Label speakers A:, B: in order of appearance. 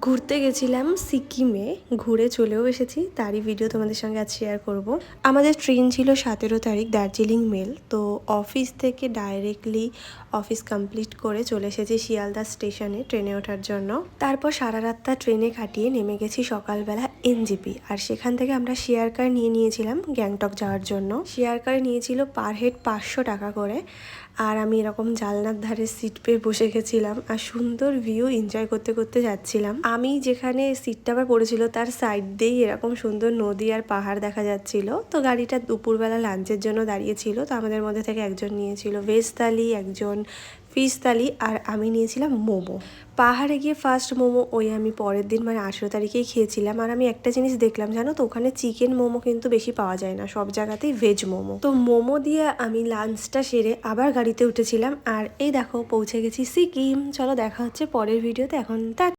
A: ঘুরতে গেছিলাম সিকিমে, ঘুরে চলেও এসেছি, তারই ভিডিও তোমাদের সঙ্গে আজ শেয়ার করব। আমাদের ট্রেন ছিল 17 তারিখ দার্জিলিং মেল। তো অফিস থেকে ডাইরেক্টলি অফিস কমপ্লিট করে চলে এসেছি শিয়ালদা স্টেশনে ট্রেনে ওঠার জন্য। তারপর সারা রাতটা ট্রেনে কাটিয়ে নেমে গেছি সকালবেলা এনজেপি। আর সেখান থেকে আমরা শেয়ার কার নিয়ে নিয়েছিলাম গ্যাংটক যাওয়ার জন্য। শেয়ার কারে নিয়েছিল পার হেড 500 টাকা করে। আর আমি এরকম জানলার ধারে সিট পেয়ে বসে গেছিলাম আর সুন্দর ভিউ এনজয় করতে করতে যাচ্ছিলাম। আমি যেখানে সিটটা আবার পড়েছিল তার সাইড দিয়েই এরকম সুন্দর নদী আর পাহাড় দেখা যাচ্ছিল। তো গাড়িটা দুপুরবেলা লাঞ্চের জন্য দাঁড়িয়েছিল। তো আমাদের মধ্যে থেকে একজন নিয়েছিল ভেজ থালি, একজন ফিশ থালি, আর আমি নিয়েছিলাম মোমো। পাহাড়ে গিয়ে ফার্স্ট মোমো আমি পরের দিন মানে 18 তারিখেই খেয়েছিলাম। আর আমি একটা জিনিস দেখলাম জানো তো, ওখানে চিকেন মোমো কিন্তু বেশি পাওয়া যায় না, সব জায়গাতেই ভেজ মোমো। তো মোমো দিয়ে আমি লাঞ্চটা সেরে আবার গাড়িতে উঠেছিলাম। আর এই দেখো পৌঁছে গেছি সিকিম। চলো দেখা হচ্ছে পরের ভিডিওতে। এখন